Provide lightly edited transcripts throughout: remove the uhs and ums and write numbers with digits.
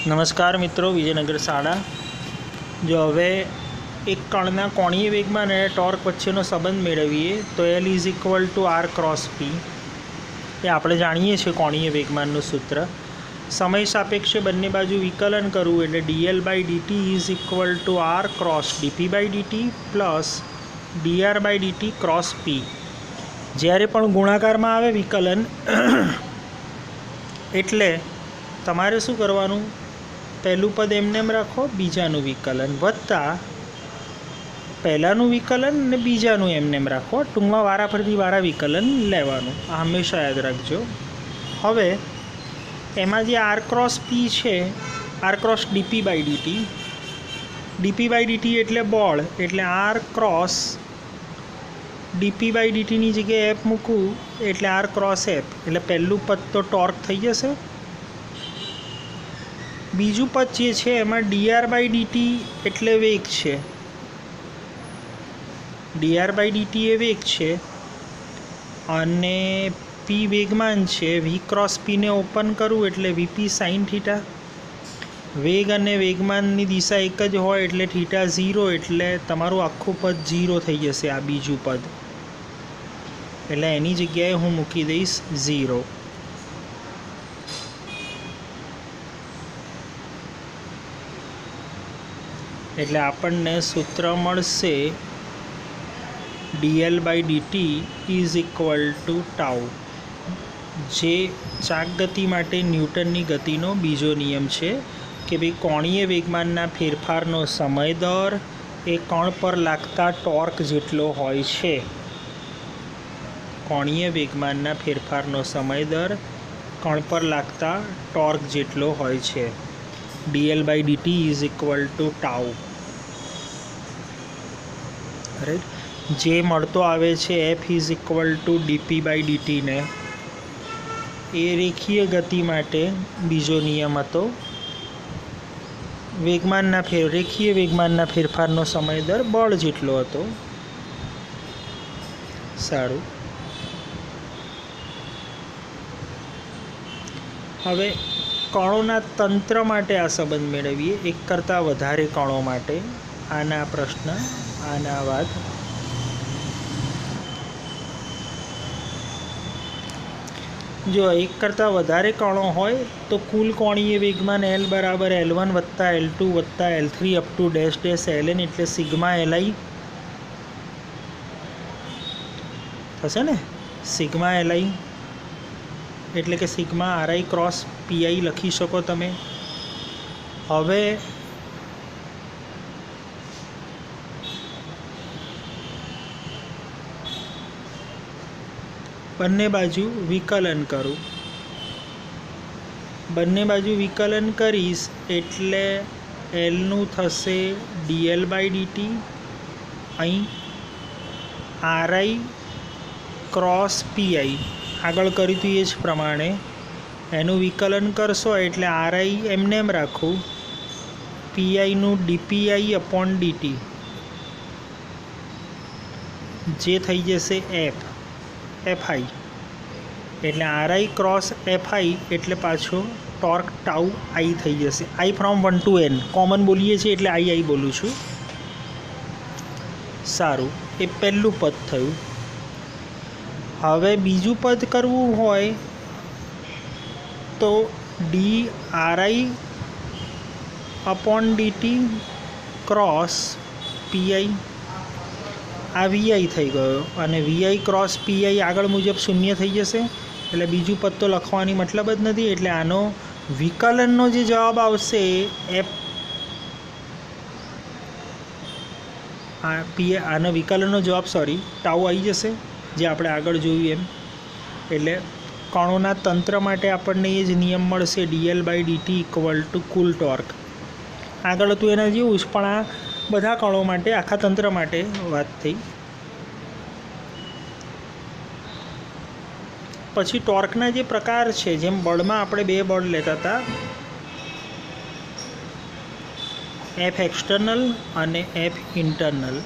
નમસ્કાર મિત્રો, વિજયનગર શાળા. જો હવે એક કણના કોણીય વેગમાન અને ટોર્ક વચ્ચેનો સંબંધ મેળવીએ તો L is equal to R cross P. એ આપણે જાણીએ છીએ કોણીય વેગમાનનું સૂત્ર. સમય સાપેક્ષે બંને બાજુ વિકલન કરવું એટલે dl by dt is equal to R cross dp by dt plus dr by dt cross P. જ્યારે પણ ગુણાકારમાં આવે વિકલન એટલે તમારે શું કરવાનું, પહેલું પદ એમને એમ રાખો, બીજાનું વિકલન વત્તા પહેલાંનું વિકલન અને બીજાનું એમને એમ રાખો. ટૂંકમાં વારાફરતી વારા વિકલન લેવાનું, આ હંમેશા યાદ રાખજો. હવે એમાં જે આર ક્રોસ પી છે, R cross DP by DT, DP by DT એટલે બળ, એટલે આર ક્રોસ ડીપી બાય ડીટીની જગ્યાએ એફ મૂકવું એટલે આર ક્રોસ એફ, એટલે પહેલું પદ તો ટોર્ક થઈ જશે. બીજું પદ જે છે એમાં dr બાય dt એટલે વેગ છે, dr બાય dt એ વેગ છે અને p વેગમાન છે. v ક્રોસ પીને ઓપન કરવું એટલે vp સાઇન થીટા. વેગ અને વેગમાનની દિશા એક જ હોય એટલે થીટા 0, એટલે તમારું આખું પદ 0 થઈ જશે. આ બીજું પદ એટલે એની જગ્યાએ હું મૂકી દઈશ 0. એટલે આપણને સૂત્ર મળશે dl by dt is equal to tau, જે ચાક ગતિ માટે ન્યૂટનની ગતિનો બીજો નિયમ છે કે ભાઈ કોણીય વેગમાનના ફેરફારનો સમય દર એ કણ પર લાગતા ટોર્ક જેટલો હોય છે. કોણીય વેગમાનના ફેરફારનો સમય દર કણ પર લાગતા ટોર્ક જેટલો હોય છે. dl by dt is equal to tau. Right, જે મળતો આવે છે F is equal to dp by ડીટીને, એ રેખીય ગતિ માટે બીજો નિયમ હતો. રેખીય વેગમાનના ફેરફારનો સમય દર બળ જેટલો હતો. સારું, હવે કણોના તંત્ર માટે આ સંબંધ મેળવીએ, એક કરતાં વધારે કણો માટે. આના પ્રશ્ન, આના વાત. જો એક કરતાં વધારે કણો હોય તો કુલ કોણીય વેગમાન L બરાબર L1 વત્તા L2 વત્તા L3 up to dash dash Ln એટલે સિગ્મા Li થશે ને. સિગ્મા Li એટલે કે સિગ્મા RI ક્રોસ PI લખી શકો તમે. હવે બંને બાજુ વિકલન કરું, બંને બાજુ વિકલન કરીશ એટલે Lનું થશે dl બાય dt, અહીં RI ક્રોસ PI આગળ કર્યું હતું એ જ પ્રમાણે એનું વિકલન કરશો એટલે RI એમને એમ રાખું, PIનું dpi અપોન dt જે થઈ જશે FI, એટલે RI ક્રોસ FI એટલે પાછો ટોર્ક ટાઉ I થઈ જશે. I from 1 to n common બોલીએ છીએ એટલે I બોલું છું. સારું, એ પહેલું પદ થયું. હવે બીજું પદ કરવું હોય તો dRI upon dt cross PI, આ VI થઈ ગયો અને VI ક્રોસ PI આગળ મુજબ શૂન્ય થઈ જશે, એટલે બીજું પદ તો લખવાની મતલબ જ નથી. એટલે આનો વિકલનનો જે જવાબ આવશે આનો વિકલનનો જવાબ ટાઉ આવી જશે, જે આપણે આગળ જોયું એમ. એટલે કણોના તંત્ર માટે આપણને એ જ નિયમ મળશે, dl by dt equal to કુલ ટોર્ક. આગળ હતું એના જેવું જ, પણ આ બધા કણો માટે, આખા તંત્ર માટે વાત થઈ. પછી ટોર્કના જે પ્રકાર છે, જેમ બળમાં આપણે બે બળ લેતા હતા, એફ એક્સટર્નલ અને એફ ઇન્ટરનલ,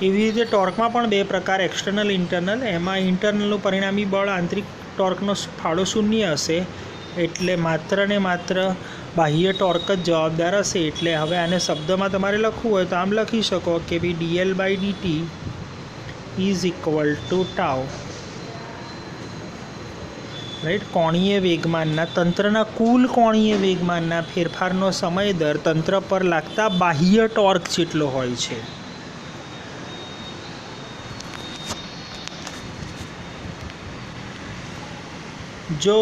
એવી રીતે ટોર્કમાં પણ બે પ્રકાર, એક્સટર્નલ ઇન્ટરનલ. એમાં ઇન્ટરનલનું પરિણામી બળ આંતરિક ટોર્કનો ફાળો શૂન્ય હશે, એટલે માત્ર ને માત્ર બાહ્ય ટોર્ક જ જવાબદાર હશે. એટલે હવે આને શબ્દમાં તમારે લખવું હોય તો આમ લખી શકો કે ભાઈ dl/dt is equal to tau, right. કોણીય વેગમાનના તંત્રના કુલ કોણીય વેગમાનના ફેરફારનો સમય દર તંત્ર પર લાગતા બાહ્ય ટોર્ક જેટલો હોય છે. જો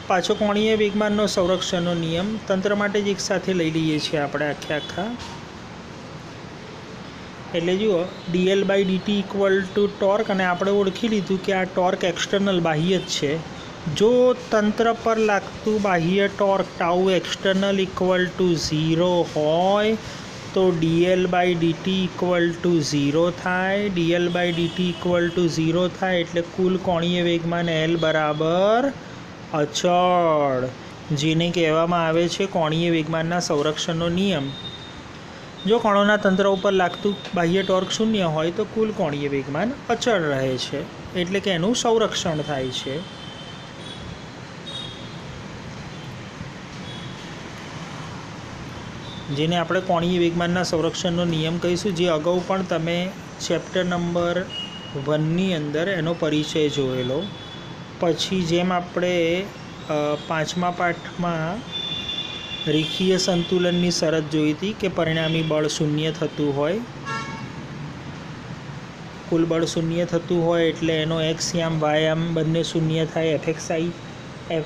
પાછો કોણીય વેગમાનનો સંરક્ષણનો નિયમ તંત્ર માટે જ એકસાથે લઈ લઈએ છીએ આપણે આખા. એટલે જુઓ dl/dt ઇક્વલ ટુ ટોર્ક, અને આપણે ઓળખી લીધું કે આ ટોર્ક એક્સટર્નલ બાહ્ય જ છે. જો તંત્ર પર લાગતું બાહ્ય torque tau external equal to 0 હોય તો dl/dt ઇક્વલ ટુ 0 થાય. dl/dt ઇક્વલ ટુ 0 થાય એટલે કુલ કોણીય વેગમાન L બરાબર અચળ, જેને કહેવામાં આવે છે કોણીય વેગમાનના સંરક્ષણનો નિયમ. જો કણોના તંત્ર ઉપર લાગતું બાહ્ય ટોર્ક 0 હોય તો કુલ કોણીય વેગમાન અચળ રહે છે, એટલે કે એનું સંરક્ષણ થાય છે. જેને આપણે કોણીય વેગમાનના સંરક્ષણનો નિયમ કહીશું, જે અગાઉ પણ તમે ચેપ્ટર નંબર 1ની અંદર એનો પરિચય જોયેલો. પછી જેમ આપણે 5મા પાઠમાં રેખીય સંતુલનની શરત જોઈ હતી કે પરિણામી બળ 0 થતું હોય, કુલ બળ 0 થતું હોય એટલે એનો એક્સ યામ વાય યામ બંને 0 થાય. fxi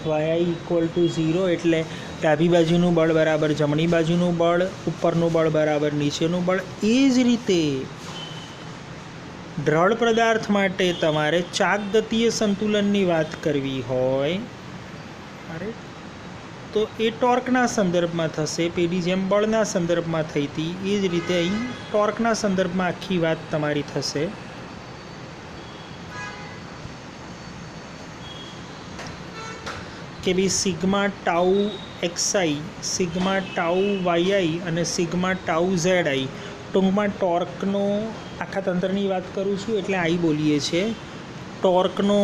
fyi ઇક્વલ ટુ 0 એટલે ડાબી બાજુનું બળ બરાબર જમણી બાજુનું બળ, ઉપરનું બળ બરાબર નીચેનું બળ. એ જ રીતે દ્રઢ પદાર્થ માટે તમારે ચાકગતીય સંતુલનની વાત કરવી હોય તો એ ટોર્કના સંદર્ભમાં થશે. પેલી જેમ બળના સંદર્ભમાં થઈ હતી એ જ રીતે અહીં ટોર્કના સંદર્ભમાં આખી વાત તમારી થશે. કે ભાઈ sigma tau xi, sigma tau yi અને સિગ્મા ટાઉ zi, ટૂંકમાં ટોર્કનો આખા તંત્રની વાત કરું છું એટલે આઈ બોલીએ છીએ. ટોર્કનો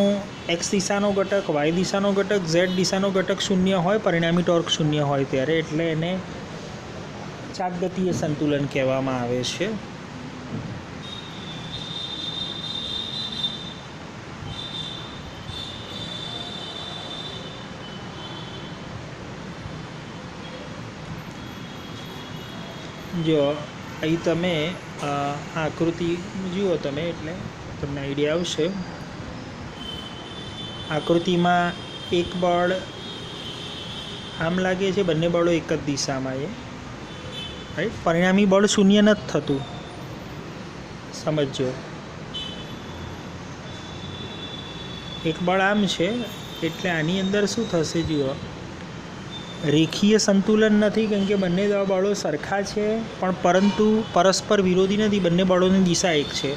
એક્સ દિશાનો ઘટક, વાય દિશાનો ઘટક, ઝેડ દિશાનો ઘટક 0 હોય, પરિણામી ટોર્ક 0 હોય ત્યારે, એટલે એને ચાકગતીય સંતુલન કહેવામાં આવે છે. જો અહીં તમે આકૃતિ જુઓ તમે એટલે તમને આઈડિયા આવશે. આકૃતિમાં એક બળ આમ લાગે છે, બંને બળો એક જ દિશામાં છે, રાઈટ. પરિણામી બળ 0 નથી થતું, સમજો. એક બળ આમ છે એટલે આની અંદર શું થશે જુઓ, રેખીય સંતુલન નથી, કેમ કે બંને બળો સરખા છે પણ પરંતુ પરસ્પર વિરોધી નથી, બંને બળોની દિશા એક છે.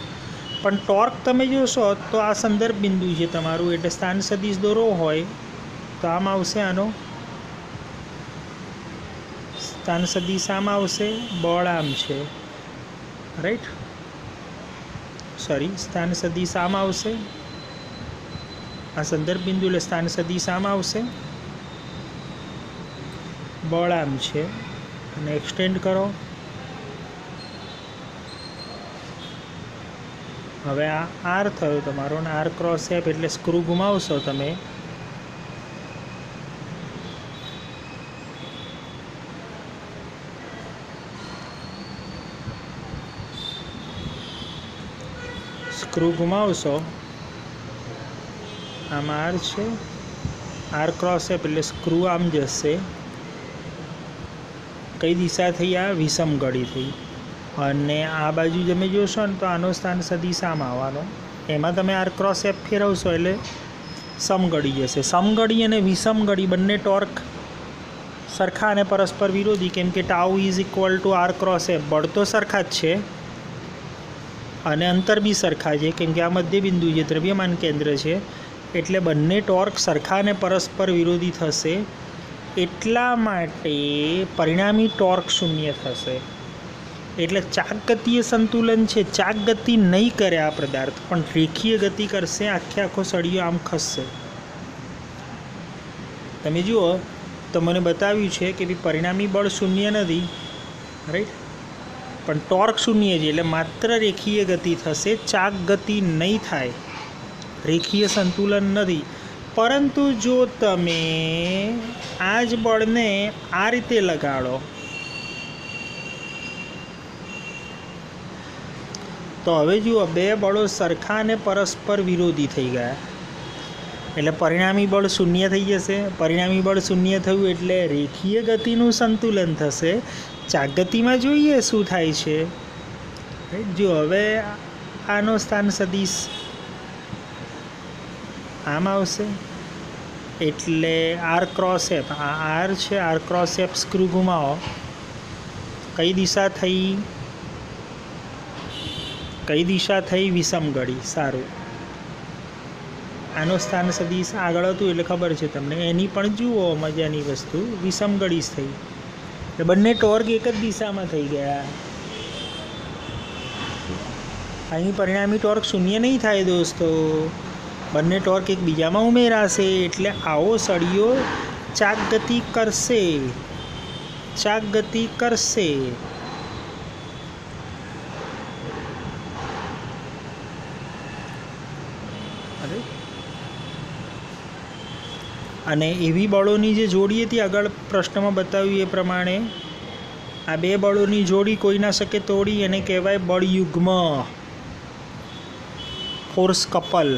પણ ટોર્ક તમે જોશો તો આ સંદર્ભ બિંદુ છે તમારું, એટલે સ્થાન સદિશ દોરો હોય તો આમ આવશે, આનો સ્થાન સદિશ આમ આવશે, બળ આમ છે, રાઈટ. સ્થાન સદિશ આમ આવશે, આ સંદર્ભ બિંદુ એટલે સ્થાન સદિશ આમ આવશે, બળ આમ છે, અને એક્સટેન્ડ કરો. હવે આ આર થયો તમારો, અને આર ક્રોસ એફ એટલે સ્ક્રૂ ઘુમાવશો તમે આમ આર છે, આર ક્રોસ એફ એટલે સ્ક્રૂ આમ જશે. કઈ દિશા થઈ? આ વિષમ ગળી થઈ. અને આ બાજુ તમે જોશો ને તો આનો સ્થાન સદિશ આમ આવવાનો, એમાં તમે આર ક્રોસ એફ ફેરવશો એટલે સમગળી જશે. સમગળી અને વિષમગળી બંને ટોર્ક સરખા અને પરસ્પર વિરોધી, કેમ કે tau is equal to R cross F. બળ તો સરખા જ છે અને અંતર બી સરખા છે, કેમ કે આ મધ્ય બિંદુ છે, દ્રવ્યમાન કેન્દ્ર છે, એટલે બંને ટોર્ક સરખા અને પરસ્પર વિરોધી થશે. એટલા માટે પરિણામી ટોર્ક 0 થશે. એટલે ચાકગતીય સંતુલન છે, ચાક ગતિ નહીં કરે આ પદાર્થ, પણ રેખીય ગતિ કરશે. આખો સળિયો આમ ખસશે, તમે જુઓ તો મને બતાવ્યું છે કે ભાઈ પરિણામી બળ શૂન્ય નથી, રાઈટ, પણ ટોર્ક શૂન્ય છે, એટલે માત્ર રેખીય ગતિ થશે, ચાક ગતિ નહીં થાય, રેખીય સંતુલન નથી. પરંતુ જો તમે આ જ બળને આ રીતે લગાડો તો હવે જુઓ બે બળો સરખા અને પરસ્પર વિરોધી થઈ ગયા, એટલે પરિણામી બળ શૂન્ય થઈ જશે. પરિણામી બળ શૂન્ય થયું એટલે રેખીય ગતિનું સંતુલન થશે. ચાક ગતિમાં જોઈએ શું થાય છે. જો હવે આનો સ્થાન સદિશ આમ આવશે, એટલે આર ક્રોસ એફ, આ આર છે, આર ક્રોસ એફ સ્ક્રૂ ઘુમાવો, કઈ દિશા થઈ, કઈ દિશા થઈ, વિષમગળી. સારું, આનો સ્થાન સદિશ આગળ હતું એટલે ખબર છે તમને. એની પણ જુઓ મજાની વસ્તુ, વિષમગળી જ થઈ, એટલે બંને ટોર્ક એક જ દિશામાં થઈ ગયા. અહીં પરિણામી ટોર્ક શૂન્ય નહીં થાય દોસ્તો, બંને ટોર્ક એકબીજામાં ઉમેરાશે, એટલે આવો સળિયો ચાક ગતિ કરશે, ચાક ગતિ કરશે. અને એવી બળોની જે જોડી હતી આગળ પ્રશ્નમાં બતાવ્યું એ પ્રમાણે, આ બે બળોની જોડી કોઈ ના શકે તોડી, એને કહેવાય બળયુગ્મ, ફોર્સ કપલ,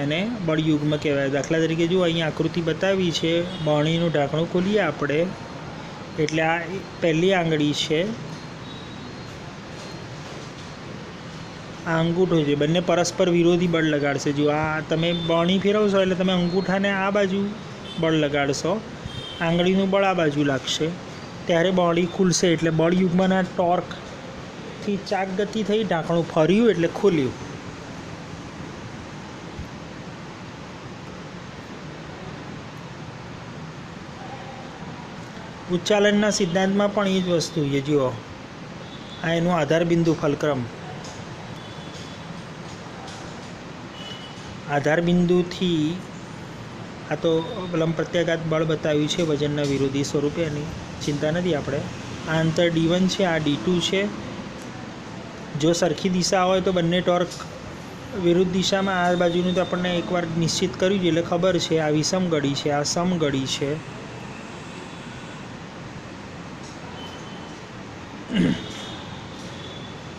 એને બળયુગ્મ કહેવાય. દાખલા તરીકે જો અહીંયા આકૃતિ બતાવી છે, બરણીનું ઢાંકણું ખોલીએ આપણે, એટલે આ પહેલી આંગળી છે, આ અંગૂઠો છે, બંને પરસ્પર વિરોધી બળ લગાડશે. જો આ તમે બરણી ફેરવશો એટલે તમે અંગૂઠાને આ બાજુ બળ લગાડશો, આંગળીનું બળ આ બાજુ લાગશે, ત્યારે બરણી ખુલશે. એટલે બળયુગ્મના ટોર્કથી ચાક ગતિ થઈ, ઢાંકણું ફર્યું એટલે ખુલ્યું. ઉચ્ચાલનના સિદ્ધાંતમાં પણ એ જ વસ્તુ છે. જુઓ આ એનું આધાર બિંદુ ફલક્રમ, આધાર બિંદુથી આ તો લંબ પ્રત્યાઘાત બળ બતાવ્યું છે વજનના વિરોધી સ્વરૂપે, એની ચિંતા નથી આપણે. આ અંતર D1 છે, આ D2 છે. જો સરખી દિશા હોય તો બંને ટોર્ક વિરુદ્ધ દિશામાં, આ બાજુનું તો આપણને એકવાર નિશ્ચિત કર્યું છે એટલે ખબર છે. આ વિષમગળી છે, આ સમગળી છે.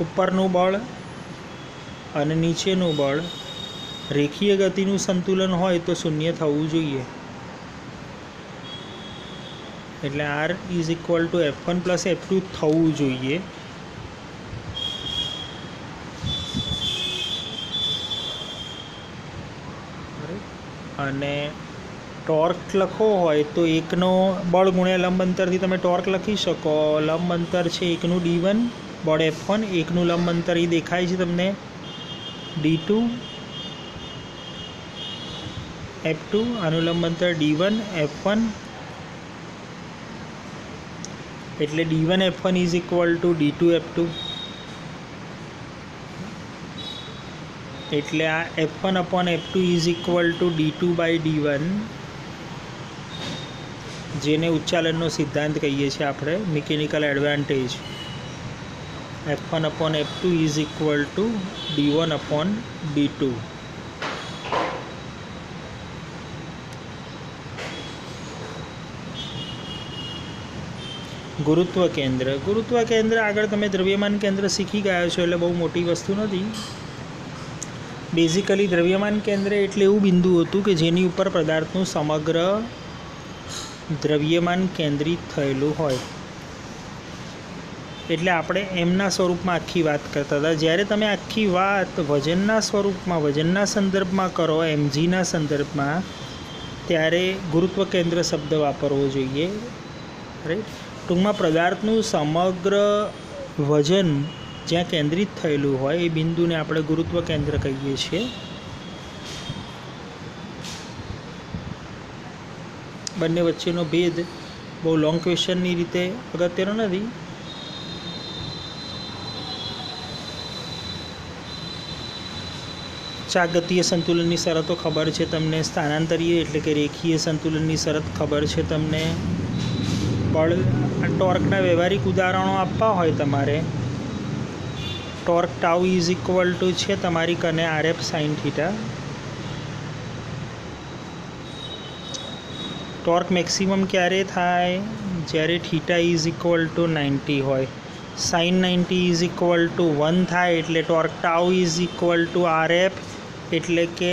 ઉપરનું બળ અને નીચેનું બળ રેખીય ગતિનું સંતુલન હોય તો શૂન્ય થવું જોઈએ. એટલે R is equal two F1 plus F2 થવું જોઈએ. અને ટોર્ક લખવો હોય તો એકનો બળ ગુણ્યા લંબ અંતરથી તમે ટોર્ક લખી શકો. લંબ અંતર છે એકનું D1, બળ F1, એકનું લંબ અંતર એ દેખાય છે તમને D2, F2, આનું લંબ અંતર D1, F1, એટલે D1 F1 is equal to D2 F2. એટલે આ F1 upon F2 is equal to D2 by D1, જેને ઉચ્ચાલનનો સિદ્ધાંત કહીએ છીએ આપણે, mechanical advantage. F1 upon F2 is equal to D1 upon D2. ગુરુત્વ કેન્દ્ર, ગુરુત્વ કેન્દ્ર આગળ તમે દ્રવ્યમાન કેન્દ્ર શીખી ગયા છો એટલે બહુ મોટી વસ્તુ નથી. બેઝિકલી દ્રવ્યમાન કેન્દ્ર એટલે એવું બિંદુ હતું કે જેની ઉપર પદાર્થનું સમગ્ર દ્રવ્યમાન કેન્દ્રિત થયેલું હોય. એટલે આપણે એમના સ્વરૂપમાં આખી વાત કરતા હતા. જ્યારે તમે આખી વાત વજનના સ્વરૂપમાં, વજનના સંદર્ભમાં કરો, mgના સંદર્ભમાં, ત્યારે ગુરુત્વ કેન્દ્ર શબ્દ વાપરવો જોઈએ, રાઈટ. ટૂંકમાં પદાર્થનું સમગ્ર વજન જ્યાં કેન્દ્રિત થયેલું હોય એ બિંદુને આપણે ગુરુત્વ કેન્દ્ર કહીએ છીએ. બંને વચ્ચેનો ભેદ બહુ લોંગ ક્વેશ્ચનની રીતે અગત્યનો નથી. ચાકગતીય સંતુલનની શરતો ખબર છે તમને, સ્થાનાંતરીય એટલે કે રેખીય સંતુલનની શરત ખબર છે તમને, બળ ટોર્કના વ્યવહારિક ઉદાહરણો આપવા હોય તમારે, torque tau is equal two છે તમારી કને RF sine theta, torque maximum ક્યારે થાય જ્યારે થીટા ઇઝ ઇક્વલ ટુ 90 હોય, સાઇન 90 ઇઝ ઇક્વલ ટુ 1 થાય એટલે torque tau is equal two RF એટલે કે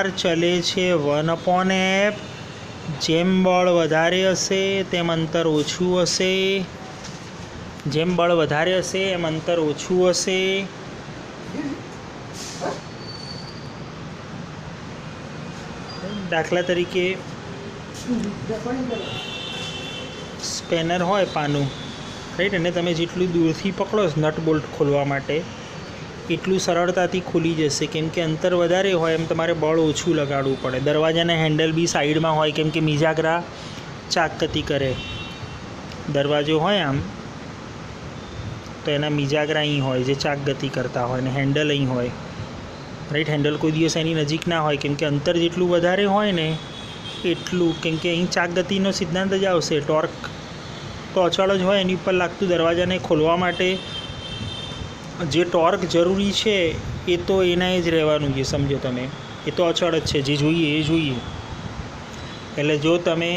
R ચલે છે 1/f, જેમ બળ વધારે હશે તેમ અંતર ઓછું હશે, જેમ બળ વધારે હશે એમ અંતર ઓછું હશે. દાખલા તરીકે સ્પેનર હોય પાનું, રાઈટ, અને તમે જેટલું દૂરથી પકડો નટ બોલ્ટ ખોલવા માટે એટલું સરળતાથી ખુલી જશે, કેમ કે અંતર વધારે હોય એમ તમારે બળ ઓછું લગાડવું પડે. દરવાજાના હેન્ડલ બી સાઈડમાં હોય કેમ કે મિજાગરા ચાકગતિ કરે. દરવાજો હોય આમ તો એના મિજાગરા અહીં હોય જે ચાકગતિ કરતા હોય, ને હેન્ડલ અહીં હોય, રાઈટ. હેન્ડલ કોઈ દિવસ એની નજીક ના હોય કેમ કે અંતર જેટલું વધારે હોય ને એટલું, કેમ કે અહીં ચાકગતિનો સિદ્ધાંત જ આવશે. ટોર્ક તો અચળ જ હોય, એની ઉપર લાગતું દરવાજાને ખોલવા માટે જે ટોર્ક જરૂરી છે એ તો એના જ રહેવાનું છે, સમજો તમે, એ તો અચળ જ છે, જે જોઈએ એ જોઈએ. એટલે જો તમે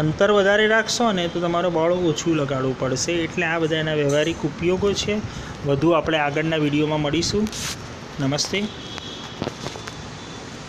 અંતર વધારે રાખશો ને તો તમારે બળ ઓછું લગાડવું પડશે. એટલે આ બધા એના વ્યવહારિક ઉપયોગો છે. વધુ આપણે આગળના વિડીયોમાં મળીશું. નમસ્તે.